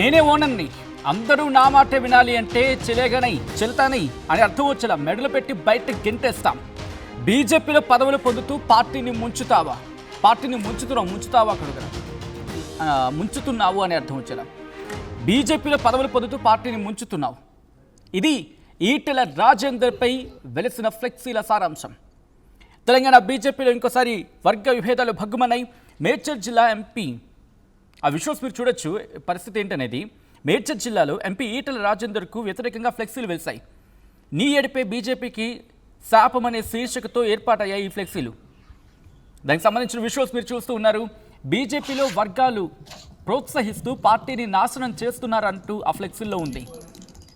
నేనే ఓనన్ని అందరూ నా మాట వినాలి అంటే చెలేగనై చెల్తానై అని అర్థం వచ్చేలా మెడలు పెట్టి బయట గెంటేస్తాం. బీజేపీలో పదవులు పొందుతూ పార్టీని ముంచుతావా, పార్టీని ముంచుతావా కడుగురా ముంచుతున్నావు అని అర్థం వచ్చేలా బీజేపీలో పదవులు పొందుతూ పార్టీని ముంచుతున్నావు. ఇది ఈటెల రాజేందర్పై వెలిసిన ఫ్లెక్సీల సారాంశం. తెలంగాణ బీజేపీలో ఇంకోసారి వర్గ విభేదాలు భగ్గుమన్నాయి. మేడ్చల్ జిల్లా ఎంపీ ఆ విషువల్స్ మీరు చూడొచ్చు పరిస్థితి ఏంటనేది. మేడ్చల్ జిల్లాలో ఎంపీ ఈటెల రాజేందర్కు వ్యతిరేకంగా ఫ్లెక్సీలు వెలిశాయి. నీ ఏడిపై బీజేపీకి శాపం అనే శీర్షికతో ఏర్పాటయ్యాయి ఈ ఫ్లెక్సీలు. దానికి సంబంధించిన విషువల్స్ మీరు చూస్తూ ఉన్నారు. బీజేపీలో వర్గాలు ప్రోత్సహిస్తూ పార్టీని నాశనం చేస్తున్నారంటూ ఆ ఫ్లెక్సీల్లో ఉంది.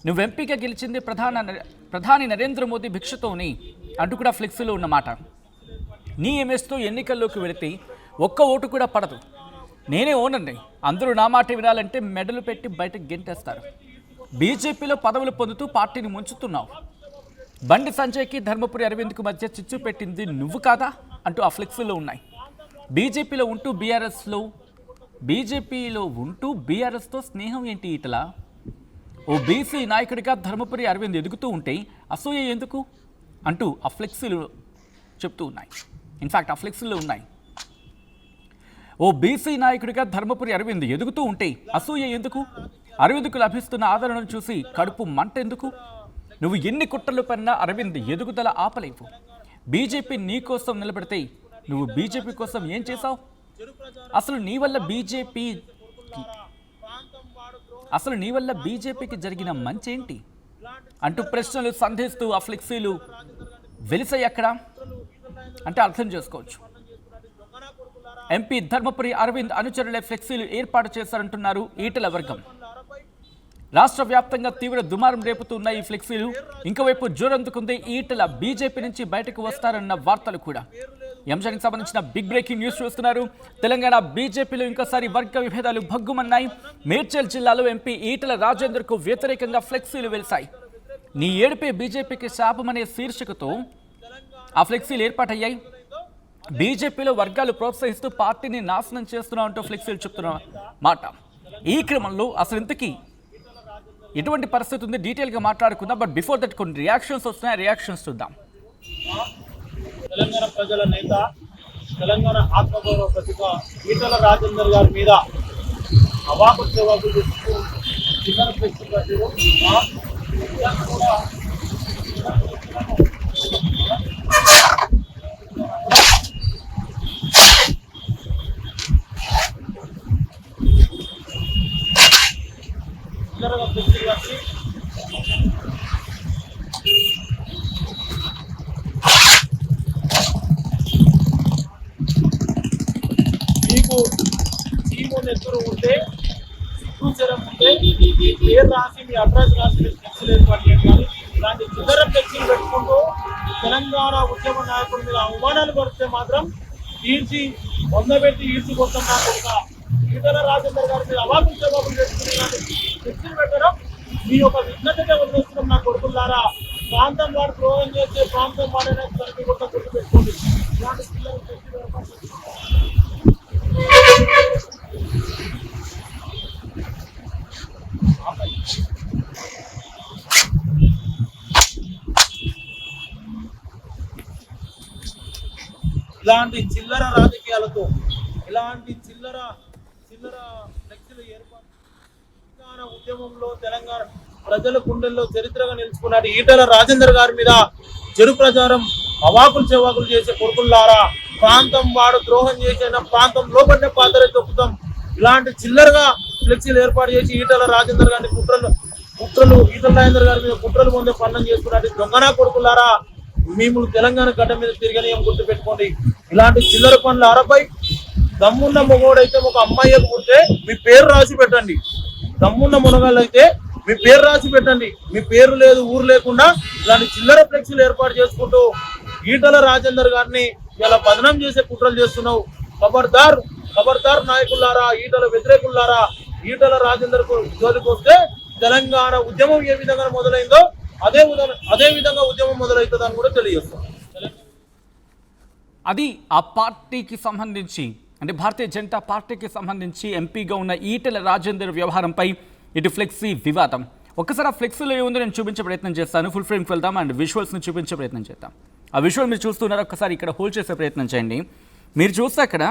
నువ్వు ఎంపీగా గెలిచింది ప్రధాని నరేంద్ర మోదీ భిక్షతోని అంటూ కూడా ఫ్లెక్సీలో ఉన్నమాట. నీ ఎంఎస్తో ఎన్నికల్లోకి వెళితే ఒక్క ఓటు కూడా పడదు. నేనే ఓనర్ని, అందరూ నా మాట వినాలంటే మెడలు పెట్టి బయటకు గెంటేస్తారు. బీజేపీలో పదవులు పొందుతూ పార్టీని ముంచుతున్నావు. బండి సంజయ్కి ధర్మపురి అరవింద్కు మధ్య చిచ్చు పెట్టింది నువ్వు కాదా అంటూ ఆ ఫ్లెక్సీలో ఉన్నాయి. బీజేపీలో ఉంటూ బీఆర్ఎస్తో స్నేహం ఏంటి ఈటల? ఓ బీసీ నాయకుడిగా ధర్మపురి అరవింద్ ఎదుగుతూ ఉంటే అసూయ ఎందుకు అంటూ ఆ ఫ్లెక్సీలు చెప్తూ ఉన్నాయి. ఇన్ఫ్యాక్ట్ ఆ ఫ్లెక్సీలో ఉన్నాయి. ఓ బీసీ నాయకుడిగా ధర్మపురి అరవింద్ ఎదుగుతూ ఉంటే అసూయ ఎందుకు? అరవింద్కు లభిస్తున్న ఆదరణను చూసి కడుపు మంట ఎందుకు? నువ్వు ఎన్ని కుట్రలు పడినా అరవింద్ ఎదుగుదల ఆపలేవు. బీజేపీ నీ కోసం నిలబెడితే నువ్వు బీజేపీ కోసం ఏం చేశావు? అసలు నీ వల్ల బీజేపీకి జరిగిన మంచేంటి అంటూ ప్రశ్నలు సంధిస్తూ ఆ ఫ్లెక్సీలు వెలిసాయి. అక్కడ అంటే అర్థం చేసుకోవచ్చు. ఎంపీ ధర్మపురి అరవింద్ అనుచరులే ఫ్లెక్సీలు ఏర్పాటు చేశారంటున్నారు ఈటెల వర్గం. రాష్ట్ర వ్యాప్తంగా తీవ్ర దుమారం రేపుతున్న ఈ ఫ్లెక్సీలు ఇంకోవైపు జోరందుకుంది. ఈటెల బీజేపీ నుంచి బయటకు వస్తారన్న వార్తలు కూడా. ఈ అంశానికి సంబంధించిన బిగ్ బ్రేకింగ్ న్యూస్ చూస్తున్నారు. తెలంగాణ బీజేపీలో ఇంకోసారి వర్గ విభేదాలు భగ్గుమన్నాయి. మేడ్చల్ జిల్లాలో ఎంపీ ఈటెల రాజేందర్కు వ్యతిరేకంగా ఫ్లెక్సీలు వెలిశాయి. నీ ఏడుపై బీజేపీకి శాపం అనే శీర్షికతో ఆ ఫ్లెక్సీలు ఏర్పాటయ్యాయి. బీజేపీలో వర్గాలు ప్రోత్సహిస్తూ పార్టీని నాశనం చేస్తున్నావు అంటూ ఫ్లెక్సీలు చెప్తున్న మాట. ఈ క్రమంలో అసలు ఇంతకీ ఎటువంటి పరిస్థితి ఉంది డీటెయిల్గా మాట్లాడుకుందాం. బట్ బిఫోర్ దట్ కొన్ని రియాక్షన్స్ వస్తున్నాయి, రియాక్షన్స్ చూద్దాం. తెలంగాణ ప్రజల నేత, తెలంగాణ ఆత్మగౌరవ ప్రతిభ ఈటెల రాజేందర్ గారి మీద అవాకులు జవాబులు చేస్తూ చిల్లర ఫ్లెక్సీ కట్టారు. చిల్లరగా ఫ్లెక్సీ కట్టి ఎత్తురు ఉంటే సిగ్గుచరం ఉంటే పేరు రాసి మీ అడ్రస్ రాసి ఫ్లెక్సీలు ఏర్పాటు చేయాలి. ఇలాంటి చిల్లర ఫ్లెక్సీలు పెట్టుకుంటూ తెలంగాణ ఉద్యమ నాయకుల మీద అవమానాలు పడితే మాత్రం ఈడ్చిపోతున్నా కొడుక ఈటెల రాజేందర్ గారి మీద అవాకులు జవాబులు పెట్టుకుని ఫ్లెక్సీలు పెట్టడం మీ యొక్క విజ్ఞతగా వదిలేస్తున్నాం. నా కొడుకులారా, ప్రాంతం వాడు ద్రోహం చేస్తే ప్రాంతం వాడైనా సరికి కొత్త గుర్తు పెట్టుకోండి. ఇలాంటి చిల్లర ఫ్లెక్సీలు ఏర్పాటు ఇలాంటి చిల్లర రాజకీయాలతో ఇలాంటి చిల్లర ఫ్లెక్సీలు ఏర్పాటు తెలంగాణ ఉద్యమంలో తెలంగాణ ప్రజల గుండెల్లో చరిత్రగా నిలుచుకున్నాడు ఈటెల రాజేందర్ గారి మీద చెడు ప్రచారం అవాకులు చెవాకులు చేసే కొడుకుల్లారా, ప్రాంతం వాడు ద్రోహం చేసిన ప్రాంతం లోపలనే పాతరే తొక్కుతాం. ఇలాంటి చిల్లరగా ఫ్లెక్సీలు ఏర్పాటు చేసి ఈటెల రాజేందర్ గారిని కుట్రలు ఈటెల రాజేందర్ గారి మీద కుట్రలు పొందే పనులు చేసుకున్నట్టు దొంగనా కొడుకులారా, మేము తెలంగాణ గడ్డ మీద తిరగని ఏం గుర్తు పెట్టుకోండి. ఇలాంటి చిల్లర పనులు అరపై దమ్మున్న మొగోడైతే ఒక అమ్మాయికి పుట్టే మీ పేరు రాసి పెట్టండి. దమ్మున్న మునగాళ్ళు అయితే మీ పేరు రాసి పెట్టండి. మీ పేరు లేదు, ఊరు లేకుండా ఇలాంటి చిల్లర ఫ్లెక్సీలు ఏర్పాటు చేసుకుంటూ ఈటెల రాజేందర్ గారిని ఇలా బదనం చేసే కుట్రలు చేస్తున్నావు. ఖబర్దార్ నాయకులారా, ఈటెల వ్యతిరేకులారా, ఈటెల రాజేందర్ కు జోలికి వస్తే తెలంగాణ ఉద్యమం ఏ విధంగా మొదలైందో అదే విధంగా ఉద్యమం మొదలవుతుందని కూడా తెలియజేస్తాం. అది ఆ పార్టీకి సంబంధించి అంటే భారతీయ జనతా పార్టీకి సంబంధించి ఎంపీగా ఉన్న ఈటెల రాజేందర్ వ్యవహారంపై ఇటు ఫ్లెక్సీ వివాదం. ఒకసారి ఆ ఫ్లెక్సీలో ఏముందో నేను చూపించే ప్రయత్నం చేస్తాను. ఫుల్ ఫ్రేమ్కి వెళ్దాం అండ్ విజువల్స్ని చూపించే ప్రయత్నం చేద్దాం. ఆ విజువల్ మీరు చూస్తున్నారు, ఒక్కసారి ఇక్కడ హోల్డ్ చేసే ప్రయత్నం చేయండి. మీరు చూస్తే అక్కడ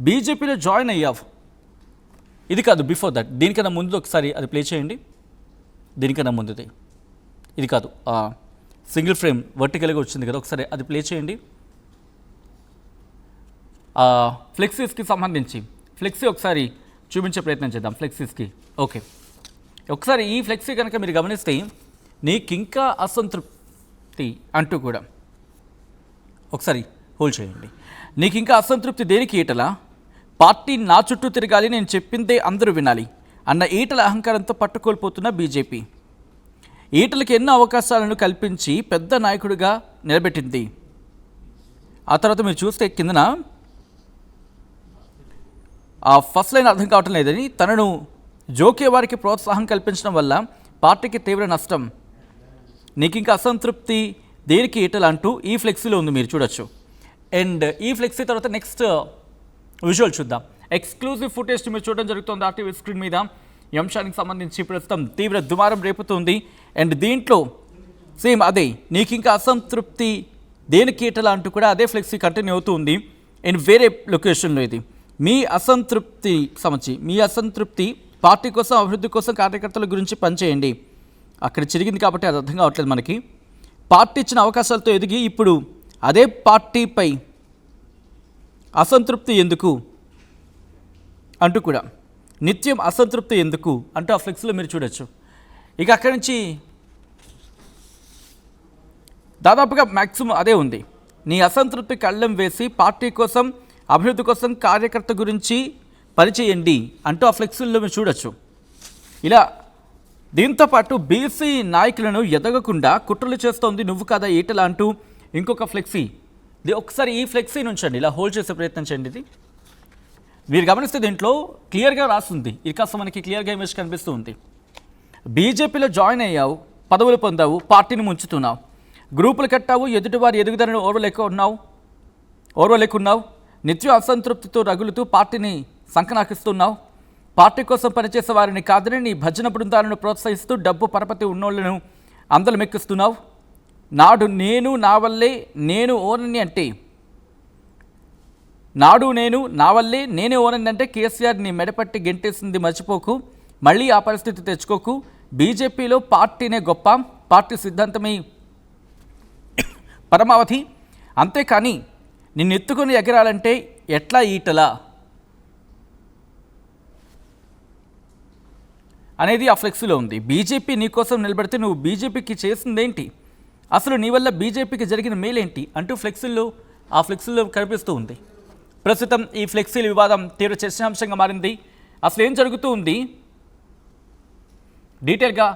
బీజేపీలో జాయిన్ అయ్యావు, ఇది కాదు బిఫోర్ దట్, దీనికన్నా ముందు ఒకసారి అది ప్లే చేయండి. దీనికన్నా ముందుది ఇది కాదు, సింగిల్ ఫ్రేమ్ వర్టికల్గా వచ్చింది కదా, ఒకసారి అది ప్లే చేయండి. ఫ్లెక్సీస్కి సంబంధించి ఫ్లెక్సీ ఒకసారి చూపించే ప్రయత్నం చేద్దాం. ఫ్లెక్సీస్కి ఓకే, ఒకసారి ఈ ఫ్లెక్సీ కనుక మీరు గమనిస్తే నీకింకా అసంతృప్తి అంటూ కూడా ఒకసారి హోల్డ్ చేయండి. నీకింకా అసంతృప్తి దేనికి ఈటల? పార్టీ నా చుట్టూ తిరగాలి, నేను చెప్పిందే అందరూ వినాలి అన్న ఈటల అహంకారంతో పట్టుకోల్పోతున్న బీజేపీ ఈటలకి ఎన్నో అవకాశాలను కల్పించి పెద్ద నాయకుడిగా నిలబెట్టింది. ఆ తర్వాత మీరు చూస్తే కిందన ఆ ఫస్ట్ లైన్ అర్థం కావటం లేదని, తనను జోకే వారికి ప్రోత్సాహం కల్పించడం వల్ల పార్టీకి తీవ్ర నష్టం, నీకు ఇంకా అసంతృప్తి దేనికి ఈటల అంటూ ఈ ఫ్లెక్సీలో ఉంది, మీరు చూడొచ్చు. అండ్ ఈ ఫ్లెక్సీ తర్వాత నెక్స్ట్ విజువల్ చూద్దాం. ఎక్స్క్లూజివ్ ఫుటేజ్ మీరు చూడడం జరుగుతుంది ఆర్టీవీ స్క్రీన్ మీద. ఈ అంశానికి సంబంధించి ప్రస్తుతం తీవ్ర దుమారం రేపుతుంది. అండ్ దీంట్లో సేమ్ అదే నీకు ఇంకా అసంతృప్తి దేనికి ఈటల అంటూ కూడా అదే ఫ్లెక్సీ కంటిన్యూ అవుతుంది. అండ్ వేరే లొకేషన్లో ఇది మీ అసంతృప్తి పార్టీ కోసం, అభివృద్ధి కోసం కార్యకర్తల గురించి పనిచేయండి. అక్కడ చిరిగింది కాబట్టి అది అర్థం కావట్లేదు మనకి. పార్టీ ఇచ్చిన అవకాశాలతో ఎదిగి ఇప్పుడు అదే పార్టీపై అసంతృప్తి ఎందుకు అంటూ కూడా, నిత్యం అసంతృప్తి ఎందుకు అంటూ ఆ ఫ్లెక్స్లో మీరు చూడొచ్చు. ఇక అక్కడి నుంచి దాదాపుగా మ్యాక్సిమం అదే ఉంది. నీ అసంతృప్తి కళ్ళెం వేసి పార్టీ కోసం, అభివృద్ధి కోసం కార్యకర్త గురించి పనిచేయండి అంటూ ఆ ఫ్లెక్సీల్లో మీరు చూడొచ్చు. ఇలా దీంతోపాటు బీసీ నాయకులను ఎదగకుండా కుట్రలు చేస్తోంది నువ్వు కదా ఈటల అంటూ ఇంకొక ఫ్లెక్సీ. ఒకసారి ఈ ఫ్లెక్సీ నుంచండి ఇలా హోల్డ్ చేసే ప్రయత్నం చేయండి. ఇది మీరు గమనిస్తే దీంట్లో క్లియర్గా రాస్తుంది, ఇది కాస్త మనకి క్లియర్గా ఇమేజ్ కనిపిస్తూ ఉంది. బీజేపీలో జాయిన్ అయ్యావు, పదవులు పొందావు, పార్టీని ముంచుతున్నావు, గ్రూపులు కట్టావు, ఎదుటివారి ఎదుగుదలను ఓర్వలేకున్నావు, నిత్యం అసంతృప్తితో రగులుతూ పార్టీని సంకనాకిస్తున్నావు, పార్టీ కోసం పనిచేసే వారిని కాదని నీ భజన బృందాలను ప్రోత్సహిస్తూ డబ్బు పరపతి ఉన్నోళ్లను అందలు మెక్కిస్తున్నావు. నాడు నేను నా వల్లే నేను ఓనని అంటే, నాడు నేను నా వల్లే నేనే ఓనని అంటే కేసీఆర్ నీ మెడపట్టి గెంటేసింది మర్చిపోకు, మళ్ళీ ఆ పరిస్థితి తెచ్చుకోకు. బీజేపీలో పార్టీనే గొప్ప, పార్టీ సిద్ధాంతమే పరమావధి, అంతేకాని నిన్ను ఎత్తుకొని ఎగరాలంటే ఎట్లా ఈటల అనేది ఆ ఫ్లెక్సీలో ఉంది. బీజేపీ నీకోసం నిలబడితే నువ్వు బీజేపీకి చేసిందేంటి, అసలు నీ వల్ల బీజేపీకి జరిగిన మేలేంటి అంటూ ఆ ఫ్లెక్సీలో కనిపిస్తూ ఉంది. ప్రస్తుతం ఈ ఫ్లెక్సీల వివాదం తీవ్ర చర్చాంశంగా మారింది. అసలు ఏం జరుగుతూ ఉంది, డీటెయిల్గా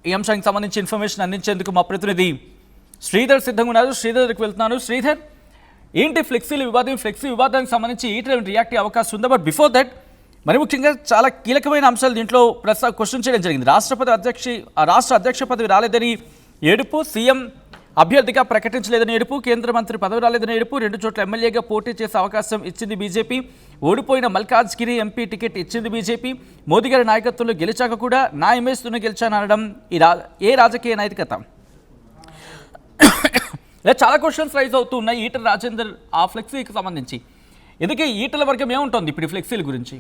ఈ అంశానికి సంబంధించి ఇన్ఫర్మేషన్ అందించేందుకు మా ప్రతినిధి శ్రీధర్ సిద్ధంగా ఉన్నారు. శ్రీధర్ దగ్గరికి వెళ్తున్నాను. శ్రీధర్, ఏంటి ఫ్లెక్సీ వివాదానికి సంబంధించి ఈటల రియాక్ట్ అయ్యే అవకాశం ఉందా? బట్ బిఫోర్ దట్ మరి ముఖ్యంగా చాలా కీలకమైన అంశాలు దీంట్లో క్వశ్చన్ చేయడం జరిగింది. రాష్ట్ర అధ్యక్ష పదవి రాలేదని ఏడుపు, సీఎం అభ్యర్థిగా ప్రకటించలేదని ఏడుపు, కేంద్ర మంత్రి పదవి రాలేదని ఏడుపు, 2 చోట్ల ఎమ్మెల్యేగా పోటీ చేసే అవకాశం ఇచ్చింది బీజేపీ, ఓడిపోయిన మల్కాజ్గిరి ఎంపీ టికెట్ ఇచ్చింది బీజేపీ, మోదీ గారి నాయకత్వంలో గెలిచాక కూడా నా ఇమేజ్తోనే గెలిచాననడం ఏ రాజకీయ నైతికత? ఇలా చాలా క్వశ్చన్స్ రైజ్ అవుతూ ఉన్నాయి ఈటల రాజేందర్ ఆ ఫ్లెక్సీకి సంబంధించి. ఎందుకే ఈటల వర్గం ఏముంటుంది ఇప్పుడు ఈ ఫ్లెక్సీల గురించి?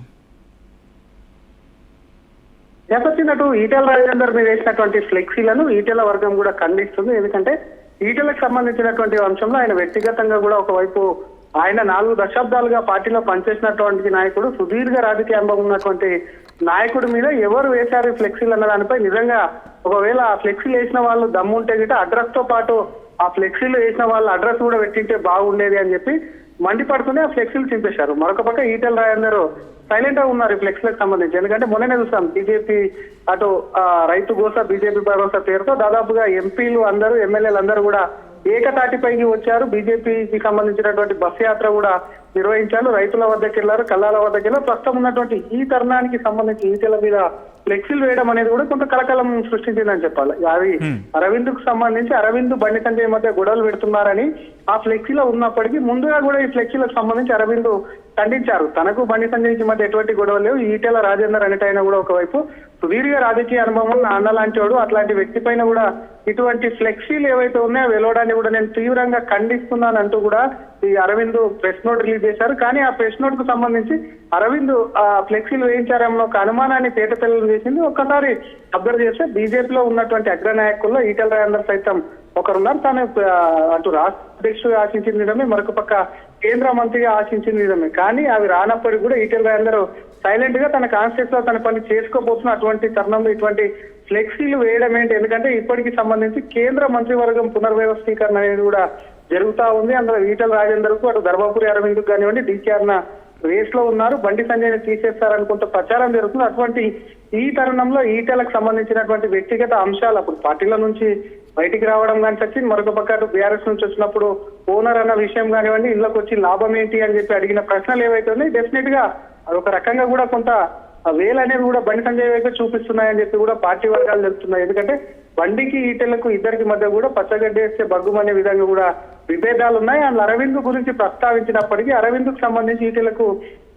చెప్పొచ్చినట్టు ఈటల రాజేందర్ మీద వేసినటువంటి ఫ్లెక్సీలను ఈటల వర్గం కూడా ఖండిస్తుంది. ఎందుకంటే ఈటలకు సంబంధించినటువంటి అంశంలో ఆయన వ్యక్తిగతంగా కూడా ఒకవైపు ఆయన 4 దశాబ్దాలుగా పార్టీలో పనిచేసినటువంటి నాయకుడు, సుదీర్ఘ రాజకీయ అనుభవం ఉన్నటువంటి నాయకుడి మీద ఎవరు వేశారు ఫ్లెక్సీలు అన్న దానిపై నిజంగా ఒకవేళ ఆ ఫ్లెక్సీలు వేసిన వాళ్ళు దమ్ముంటే గిట్ట అడ్రస్ తో పాటు ఆ ఫ్లెక్సీలు వేసిన వాళ్ళ అడ్రస్ కూడా పెట్టింటే బాగుండేది అని చెప్పి మండిపడుతూనే ఆ ఫ్లెక్సీలు చింపేశారు. మరొక పక్క ఈటల రాజేందర్ సైలెంట్ గా ఉన్నారు ఈ ఫ్లెక్సీలకు సంబంధించి. ఎందుకంటే మొన్ననే చూస్తాం బీజేపీ అటు రైతు భరోసా, బీజేపీ భరోసా పేరుతో దాదాపుగా ఎంపీలు అందరూ, ఎమ్మెల్యేలు అందరూ కూడా ఏకతాటిపైకి వచ్చారు. బీజేపీకి సంబంధించినటువంటి బస్ యాత్ర కూడా నిర్వహించారు. రైతుల వద్దకు వెళ్లారు, కల్లాల వద్దకు వెళ్ళారు. ప్రస్తుతం ఉన్నటువంటి ఈ తరుణానికి సంబంధించి ఈటల మీద ఫ్లెక్సీలు వేయడం అనేది కూడా కొంత కలకలం సృష్టించిందని చెప్పాలి. అది అరవింద్కు సంబంధించి అరవింద్ బండి సంజయ్ మధ్య గొడవలు పెడుతున్నారని ఆ ఫ్లెక్సీలో ఉన్నప్పటికీ ముందుగా కూడా ఈ ఫ్లెక్సీలకు సంబంధించి అరవింద్ ఖండించారు. తనకు బండి సంజయ్కి మధ్య ఎటువంటి గొడవలు లేవు, ఈటెల రాజేందర్ అనేటైనా కూడా ఒకవైపు సుదీర్ఘ రాజకీయ అనుభవం ఉన్న అన్న లాంటి వాడు, అట్లాంటి వ్యక్తి పైన కూడా ఇటువంటి ఫ్లెక్సీలు ఏవైతే ఉన్నాయో వెలవడాన్ని కూడా నేను తీవ్రంగా ఖండిస్తున్నాను అంటూ కూడా ఈ అరవింద్ ప్రెస్ నోట్ రిలీజ్ చేశారు. కానీ ఆ ప్రెస్ నోట్ కు సంబంధించి అరవింద్ ఆ ఫ్లెక్సీలు వేయించారేమో ఒక అనుమానాన్ని తేటతెల్లం చేసింది. ఒక్కసారి అబ్జర్వ్ చేస్తే బీజేపీలో ఉన్నటువంటి అగ్రనాయకుల్లో ఈటెల రాజేందర్ సైతం ఒకరున్నారు. తాను అటు రాష్ట్ర అధ్యక్షుడిగా ఆశించింది నిజమే, మరొక పక్క కేంద్ర మంత్రిగా ఆశించింది నిజమే. కానీ అవి రానప్పటికీ కూడా ఈటెల రాజేందర్ సైలెంట్ గా తన కాన్స్టిట్యూన్స్ లో తన పని చేసుకోబోతున్న అటువంటి తరుణంలో ఇటువంటి ఫ్లెక్సీలు వేయడం ఏంటి? ఎందుకంటే ఇప్పటికి సంబంధించి కేంద్ర మంత్రివర్గం పునర్వ్యవస్థీకరణ అనేది కూడా జరుగుతా ఉంది. అందులో ఈటెల రాజేందర్ కు అటు ధర్మపురి అరవింద్ కానివ్వండి, డీకే అరుణ రేస్ లో ఉన్నారు. బండి సంజయ్ని తీసేస్తారనుకుంటే ప్రచారం జరుగుతుంది. అటువంటి ఈ తరుణంలో ఈటెలకు సంబంధించినటువంటి వ్యక్తిగత అంశాలు అప్పుడు పార్టీల నుంచి బయటికి రావడం కానీ వచ్చింది, మరొక పక్క అటు బీఆర్ఎస్ నుంచి వచ్చినప్పుడు ఓనర్ అన్న విషయం కానివ్వండి, ఇళ్ళకి వచ్చి లాభం ఏంటి అని చెప్పి అడిగిన ప్రశ్నలు ఏవైతే ఉన్నాయి డెఫినెట్ గా అదొక రకంగా కూడా కొంత వేలు అనేది కూడా బండి సంజయ్ వైపు చూపిస్తున్నాయని చెప్పి కూడా పార్టీ వర్గాలు తెలుస్తున్నాయి. ఎందుకంటే బండికి ఈటెలకు ఇద్దరికి మధ్య కూడా పచ్చగడ్డ వేస్తే బగ్గుమనే విధంగా కూడా విభేదాలు ఉన్నాయి. అందులో అరవింద్ గురించి ప్రస్తావించినప్పటికీ అరవింద్ కు సంబంధించి ఈటెలకు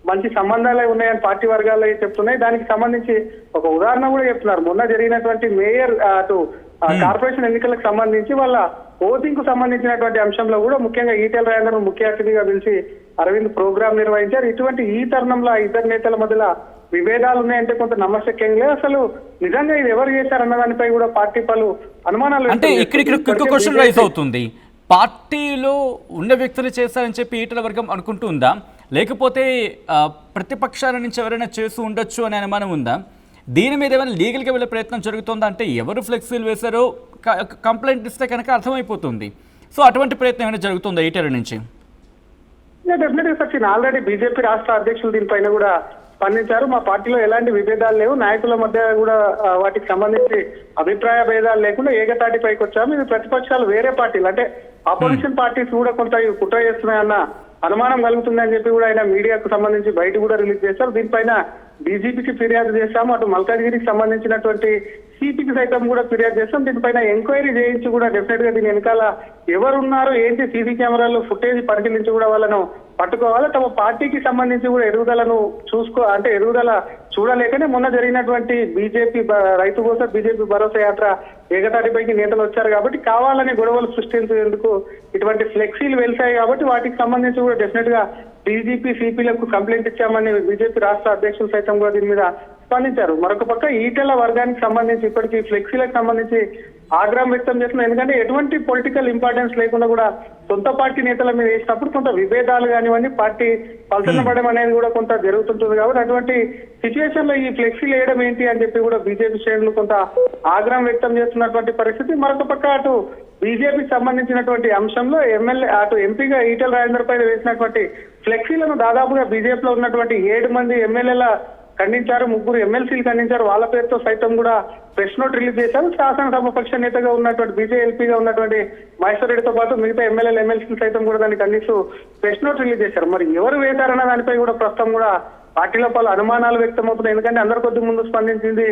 మంచి సంబంధాలే ఉన్నాయని పార్టీ వర్గాలు చెప్తున్నాయి. దానికి సంబంధించి ఒక ఉదాహరణ కూడా చెప్తున్నారు. మొన్న జరిగినటువంటి మేయర్ అటు కార్పొరేషన్ ఎన్నికలకు సంబంధించి వాళ్ళ ఓటింగ్ కు సంబంధించినటువంటి అంశంలో కూడా ముఖ్యంగా ఈటెల రాజేందర్ ముఖ్య అతిథిగా పిలిచి అరవింద్ ప్రోగ్రాం నిర్వహించారు. ఇటువంటి ఈ తరుణంలో ఇద్దరు నేతల మధ్యలో విభేదాలు ఉన్నాయంటే కొంత నమ్మశక్యంగా అసలు నిజంగా ఇది ఎవరు చేశారన్న దానిపై కూడా పార్టీ పలు అనుమానాలు. అంటే ఇక్కడ క్వశ్చన్ రైజ్ అవుతుంది, పార్టీలో ఉన్న వ్యక్తులు చేశారని చెప్పి ఈటెల వర్గం అనుకుంటుందా, లేకపోతే ప్రతిపక్షాల నుంచి ఎవరైనా చేస్తూ ఉండొచ్చు అనే అనుమానం ఉందా? దీని మీద ఏమైనా లీగల్గా వెళ్ళే ప్రయత్నం జరుగుతుందా? అంటే ఎవరు ఫ్లెక్సీలు వేశారో కంప్లైంట్ ఇస్తే కనుక అర్థమైపోతుంది. సో అటువంటి ప్రయత్నం ఏమైనా జరుగుతుందా ఈటెల నుంచి? డెఫినెట్గా సచిన్ ఆల్రెడీ బీజేపీ రాష్ట్ర అధ్యక్షులు దీనిపైన కూడా స్పందించారు. మా పార్టీలో ఎలాంటి విభేదాలు లేవు, నాయకుల మధ్య కూడా వాటికి సంబంధించి అభిప్రాయ భేదాలు లేకుండా ఏకతాటిపైకి వచ్చాము. ఇది ప్రతిపక్షాలు వేరే పార్టీలు అంటే ఆపోజిషన్ పార్టీస్ కూడా కొంత కుట్ర చేస్తున్నాయన్న అనుమానం కలుగుతుందని చెప్పి కూడా ఆయన మీడియాకు సంబంధించి బయట కూడా రిలీజ్ చేశారు. దీనిపైన డీజీపీకి ఫిర్యాదు చేశాము, అటు మల్కాజ్గిరికి సంబంధించినటువంటి సిపికి సైతం కూడా ఫిర్యాదు చేస్తాం. దీనిపైన ఎంక్వైరీ చేయించి కూడా డెఫినెట్ గా దీని వెనకాల ఎవరున్నారు ఏంటి సీసీ కెమెరాల్లో ఫుటేజ్ పరిశీలించి కూడా వాళ్ళను పట్టుకోవాలి. తమ పార్టీకి సంబంధించి కూడా ఎదుగుదలను ఎదుగుదల చూడలేకనే మొన్న జరిగినటువంటి బీజేపీ రైతు కోసం బీజేపీ భరోసా యాత్ర ఏకతాటిపైకి నేతలు వచ్చారు కాబట్టి కావాలని గొడవలు సృష్టించేందుకు ఇటువంటి ఫ్లెక్సీలు వెళ్తాయి కాబట్టి వాటికి సంబంధించి కూడా డెఫినెట్ గా డీజీపీ సిపిలకు కంప్లైంట్ ఇచ్చామని బీజేపీ రాష్ట్ర అధ్యక్షులు సైతం కూడా దీని మీద స్పందించారు. మరొక పక్క ఈటెల వర్గానికి సంబంధించి ఇప్పటికీ ఫ్లెక్సీలకు సంబంధించి ఆగ్రహం వ్యక్తం చేస్తున్నారు. ఎందుకంటే ఎటువంటి పొలిటికల్ ఇంపార్టెన్స్ లేకుండా కూడా సొంత పార్టీ నేతల మీద వేసినప్పుడు కొంత విభేదాలు కానివ్వండి పార్టీ పలసన పడడం అనేది కూడా కొంత జరుగుతుంటుంది కాబట్టి అటువంటి సిచ్యువేషన్ లో ఈ ఫ్లెక్సీలు వేయడం ఏంటి అని చెప్పి కూడా బీజేపీ శ్రేణులు కొంత ఆగ్రహం వ్యక్తం చేస్తున్నటువంటి పరిస్థితి. మరొక పక్క అటు బీజేపీకి సంబంధించినటువంటి అంశంలో అటు ఎంపీగా ఈటెల రాజేందర్ పైన వేసినటువంటి ఫ్లెక్సీలను దాదాపుగా బీజేపీలో ఉన్నటువంటి 7 మంది ఎమ్మెల్యేల ఖండించారు, 3 ఎమ్మెల్సీలు ఖండించారు. వాళ్ళ పేరుతో సైతం కూడా ప్రెస్ నోట్ రిలీజ్ చేశారు. శాసనసభ పక్ష నేతగా ఉన్నటువంటి బీజేఎల్పీగా ఉన్నటువంటి మహేశ్వర్ రెడ్డితో పాటు మిగతా ఎమ్మెల్సీలు సైతం కూడా దాన్ని ఖండిస్తూ ప్రెస్ నోట్ రిలీజ్ చేశారు. మరి ఎవరు వేశారన్న దానిపై కూడా ప్రస్తుతం కూడా పార్టీలో పలు అనుమానాలు వ్యక్తమవుతున్నాయి. ఎందుకంటే అందరి కొద్ది ముందు స్పందించింది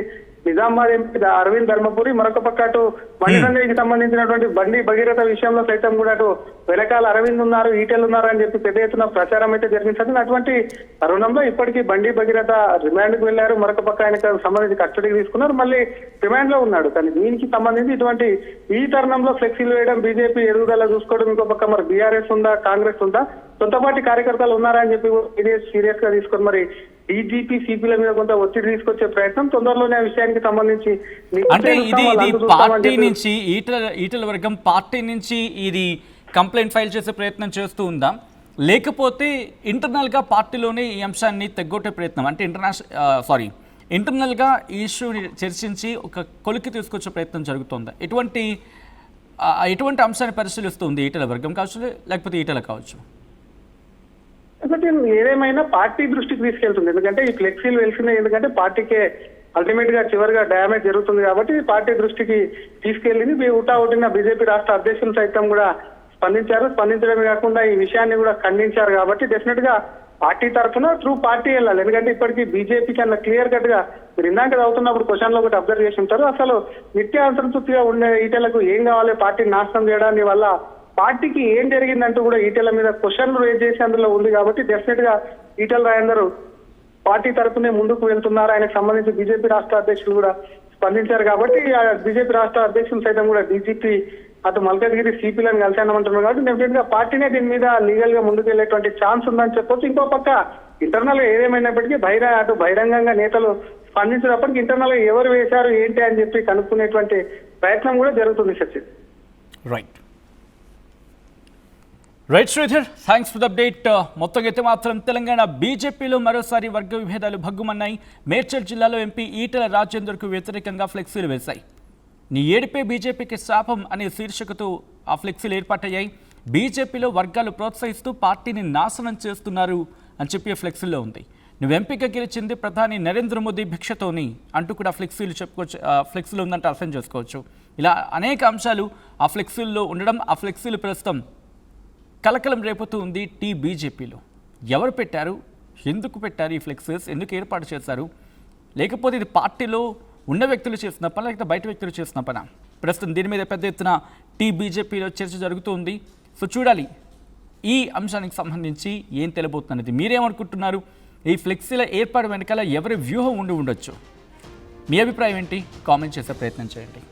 నిజామాబాద్ ఎంపీ అరవింద్ ధర్మపురి, మరొక పక్క అటు బండి సంజయ్కి సంబంధించినటువంటి బండి భగీరథ విషయంలో సైతం కూడా అటు వెనకాల అరవింద్ ఉన్నారు, ఈటెలు ఉన్నారు అని చెప్పి పెద్ద ఎత్తున ప్రచారం అయితే జరిగింది. అటువంటి తరుణంలో ఇప్పటికీ బండి భగీరథ రిమాండ్ కు వెళ్లారు, మరొక పక్క ఆయనకు సంబంధించి కస్టడీకి తీసుకున్నారు, మళ్ళీ రిమాండ్ లో ఉన్నాడు. కానీ దీనికి సంబంధించి ఇటువంటి ఈ తరుణంలో ఫ్లెక్సీలు వేయడం, బీజేపీ ఎదుగుదల చూసుకోవడం, ఇంకో పక్క మరి బీఆర్ఎస్ ఉందా, కాంగ్రెస్ ఉందా, సొంత పార్టీ కార్యకర్తలు ఉన్నారా అని చెప్పి సీరియస్ గా తీసుకొని మరి డీజీపీ సిపిల మీద కొంత ఒత్తిడి తీసుకొచ్చే ప్రయత్నం తొందరలోనే ఆ విషయానికి సంబంధించి అంటే ఇది పార్టీ నుంచి ఈటెల వర్గం పార్టీ నుంచి ఇది కంప్లైంట్ ఫైల్ చేసే ప్రయత్నం చేస్తూ ఉందా, లేకపోతే ఇంటర్నల్ గా పార్టీలోనే ఈ అంశాన్ని తెగ్గొట్టే ప్రయత్నం అంటే ఇంటర్నల్ గా ఈ ఇష్యూని చర్చించి ఒక కొలికి తీసుకొచ్చే ప్రయత్నం జరుగుతుందా? ఎటువంటి అంశాన్ని పరిశీలిస్తుంది ఈటెల వర్గం కావచ్చు లేకపోతే ఈటెల కావచ్చు? ఏదేమైనా పార్టీ దృష్టికి తీసుకెళ్తుంది. ఎందుకంటే ఈ ఫ్లెక్సీలు వెళ్తున్నాయి, ఎందుకంటే పార్టీకే అల్టిమేట్ గా చివరిగా డ్యామేజ్ జరుగుతుంది కాబట్టి పార్టీ దృష్టికి తీసుకెళ్లింది. ఒకటిన బీజేపీ రాష్ట్ర అధ్యక్షులు సైతం కూడా స్పందించడమే కాకుండా ఈ విషయాన్ని కూడా ఖండించారు కాబట్టి డెఫినెట్ గా పార్టీ తరఫున త్రూ పార్టీ వెళ్ళాలి. ఎందుకంటే ఇప్పటికీ బీజేపీకి అలా క్లియర్ కట్ గా మీరు ఇందాక చదువుతున్నప్పుడు క్వశ్చన్లో ఒకటి అబ్జర్వ్ చేసి ఉంటారు. అసలు నిత్య అసంతృప్తిగా ఉండే ఈటెలకు ఏం కావాలి పార్టీని నాశనం చేయడాన్ని వల్ల పార్టీకి ఏం జరిగిందంటూ కూడా ఈటెల మీద క్వశ్చన్లు రేజ్ చేసి అందులో ఉంది. కాబట్టి డెఫినెట్ గా ఈటెల రాజేందర్ పార్టీ తరఫునే ముందుకు వెళ్తున్నారు. ఆయనకు సంబంధించి బీజేపీ రాష్ట్ర అధ్యక్షులు కూడా స్పందించారు. కాబట్టి ఆ బీజేపీ రాష్ట్ర అధ్యక్షులు సైతం కూడా డీజీపీ అటు మల్కాజ్గిరి సిపిలను కలిసానమంటున్నారు. కాబట్టి డెఫినెట్ గా పార్టీనే దీని మీద లీగల్ గా ముందుకు వెళ్ళేటువంటి ఛాన్స్ ఉందని చెప్పొచ్చు. ఇంకో పక్క ఇంటర్నల్ గా ఏదేమైనప్పటికీ అటు బహిరంగంగా నేతలు స్పందించినప్పటికీ ఇంటర్నల్ గా ఎవరు వేశారు ఏంటి అని చెప్పి కనుక్కునేటువంటి ప్రయత్నం కూడా జరుగుతుంది Sachin. Right Sridhar, thanks for the update. మొత్తం అయితే మాత్రం తెలంగాణ బీజేపీలో మరోసారి వర్గ విభేదాలు భగ్గుమన్నాయి. మేడ్చల్ జిల్లాలో ఎంపీ ఈటెల రాజేందర్కు వ్యతిరేకంగా ఫ్లెక్సీలు వేశాయి. నీ ఏడిపే బీజేపీకి శాపం అనే శీర్షికతో ఆ ఫ్లెక్సీలు ఏర్పాటయ్యాయి. బీజేపీలో వర్గాలు ప్రోత్సహిస్తూ పార్టీని నాశనం చేస్తున్నారు అని చెప్పి ఫ్లెక్సీల్లో ఉంది. నువ్వు ఎంపీగా గెలిచింది ప్రధాని నరేంద్ర మోదీ భిక్షతోని అంటూ కూడా ఫ్లెక్సీలు చెప్పుకోవచ్చు. ఫ్లెక్సీలు ఉందంటే అర్థం చేసుకోవచ్చు. ఇలా అనేక అంశాలు ఆ ఫ్లెక్సీల్లో ఉండడం, ఆ ఫ్లెక్సీలు ప్రస్తుతం కలకలం రేపుతూ ఉంది బీజేపీలో. ఎవరు పెట్టారు, ఎందుకు పెట్టారు ఈ ఫ్లెక్సీస్, ఎందుకు ఏర్పాటు చేశారు, లేకపోతే ఇది పార్టీలో ఉన్న వ్యక్తులు చేసిన పని లేకపోతే బయట వ్యక్తులు చేసిన పని? ప్రస్తుతం దీని మీద పెద్ద ఎత్తున బీజేపీలో చర్చ జరుగుతుంది. సో చూడాలి ఈ అంశానికి సంబంధించి ఏం తెలియబోతున్నది. మీరేమనుకుంటున్నారు? ఈ ఫ్లెక్సీల ఏర్పాటు వెనకాల ఎవరి వ్యూహం ఉండొచ్చు? మీ అభిప్రాయం ఏంటి? కామెంట్ చేసే ప్రయత్నం చేయండి.